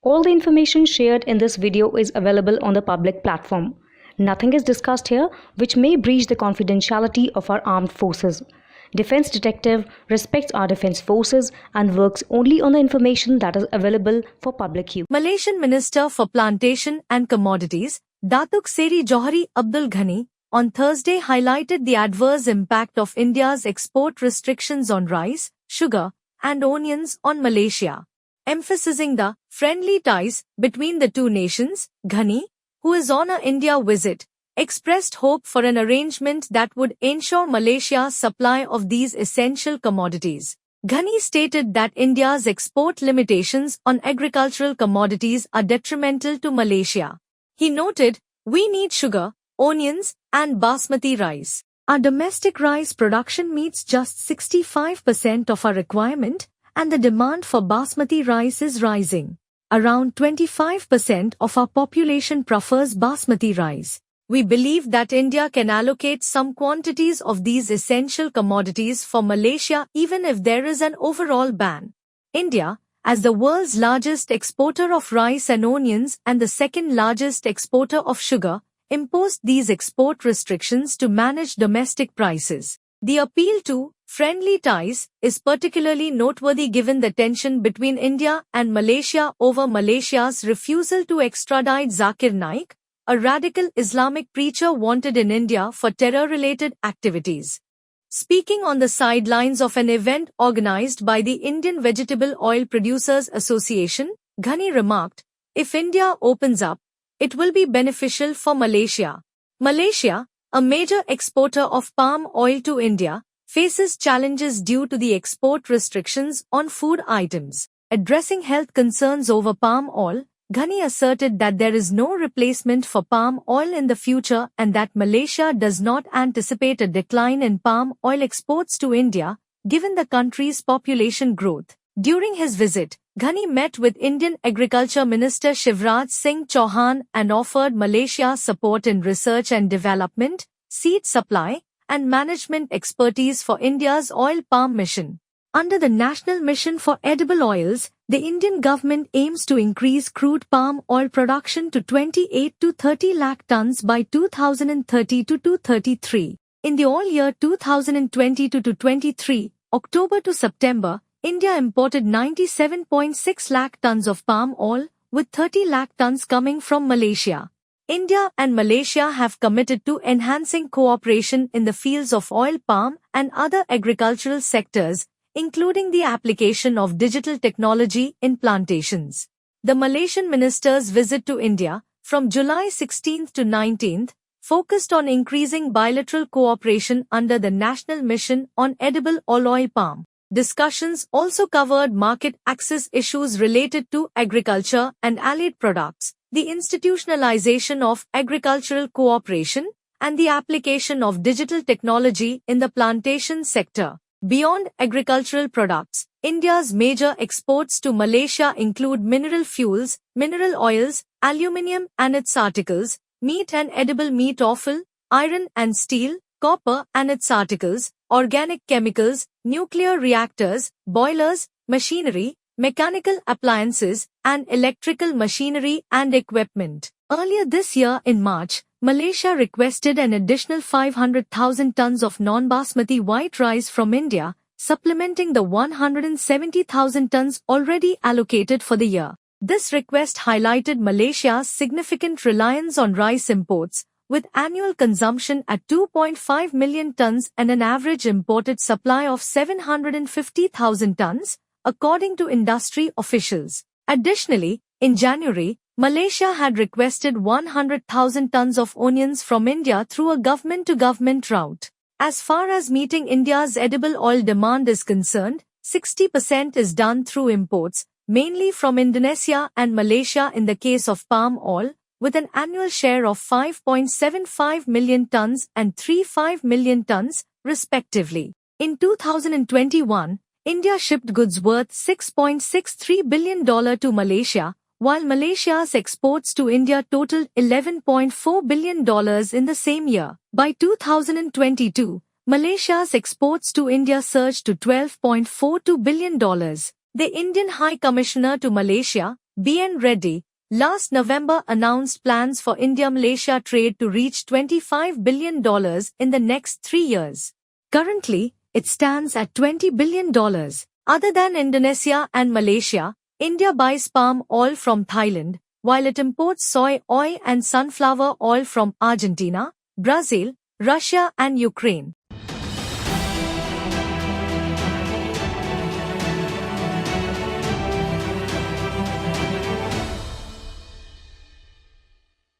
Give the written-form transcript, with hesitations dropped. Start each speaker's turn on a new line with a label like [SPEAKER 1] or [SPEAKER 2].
[SPEAKER 1] All the information shared in this video is available on the public platform. Nothing is discussed here which may breach the confidentiality of our armed forces. Defense Detective respects our defense forces and works only on the information that is available for public use.
[SPEAKER 2] Malaysian Minister for Plantation and Commodities, Datuk Seri Johari Abdul Ghani, on Thursday highlighted the adverse impact of India's export restrictions on rice, sugar, and onions on Malaysia. Emphasizing the friendly ties between the two nations, Ghani, who is on a India visit, expressed hope for an arrangement that would ensure Malaysia's supply of these essential commodities. Ghani stated that India's export limitations on agricultural commodities are detrimental to Malaysia. He noted, "We need sugar, onions, and basmati rice. Our domestic rice production meets just 65% of our requirement, and the demand for basmati rice is rising. Around 25% of our population prefers basmati rice. We believe that India can allocate some quantities of these essential commodities for Malaysia even if there is an overall ban." India, as the world's largest exporter of rice and onions and the second largest exporter of sugar, imposed these export restrictions to manage domestic prices. The appeal to friendly ties is particularly noteworthy given the tension between India and Malaysia over Malaysia's refusal to extradite Zakir Naik, a radical Islamic preacher wanted in India for terror-related activities. Speaking on the sidelines of an event organized by the Indian Vegetable Oil Producers Association, Ghani remarked, "If India opens up, it will be beneficial for Malaysia." Malaysia, a major exporter of palm oil to India, faces challenges due to the export restrictions on food items. Addressing health concerns over palm oil, Ghani asserted that there is no replacement for palm oil in the future and that Malaysia does not anticipate a decline in palm oil exports to India, given the country's population growth. During his visit, Ghani met with Indian Agriculture Minister Shivraj Singh Chauhan and offered Malaysia support in research and development, seed supply, and management expertise for India's oil palm mission. Under the National Mission for Edible Oils, the Indian government aims to increase crude palm oil production to 28 to 30 lakh tons by 2030 to 2033. In the all year 2022 to 23, October to September, India imported 97.6 lakh tons of palm oil, with 30 lakh tons coming from Malaysia. India and Malaysia have committed to enhancing cooperation in the fields of oil palm and other agricultural sectors, including the application of digital technology in plantations. The Malaysian minister's visit to India, from July 16 to 19, focused on increasing bilateral cooperation under the National Mission on Edible Oil Palm. Discussions also covered market access issues related to agriculture and allied products, the institutionalization of agricultural cooperation, and the application of digital technology in the plantation sector. Beyond agricultural products, India's major exports to Malaysia include mineral fuels, mineral oils, aluminium and its articles, meat and edible meat offal, iron and steel, copper and its articles, organic chemicals, nuclear reactors, boilers, machinery, mechanical appliances, and electrical machinery and equipment. Earlier this year in March, Malaysia requested an additional 500,000 tons of non-basmati white rice from India, supplementing the 170,000 tons already allocated for the year. This request highlighted Malaysia's significant reliance on rice imports, with annual consumption at 2.5 million tons and an average imported supply of 750,000 tons, according to industry officials. Additionally, in January, Malaysia had requested 100,000 tons of onions from India through a government-to-government route. As far as meeting India's edible oil demand is concerned, 60% is done through imports, mainly from Indonesia and Malaysia in the case of palm oil, with an annual share of 5.75 million tons and 3.5 million tons, respectively. In 2021, India shipped goods worth $6.63 billion to Malaysia, while Malaysia's exports to India totaled $11.4 billion in the same year. By 2022, Malaysia's exports to India surged to $12.42 billion. The Indian High Commissioner to Malaysia, B.N. Reddy, last November announced plans for India-Malaysia trade to reach $25 billion in the next 3 years. Currently, it stands at $20 billion. Other than Indonesia and Malaysia, India buys palm oil from Thailand, while it imports soy oil and sunflower oil from Argentina, Brazil, Russia and Ukraine.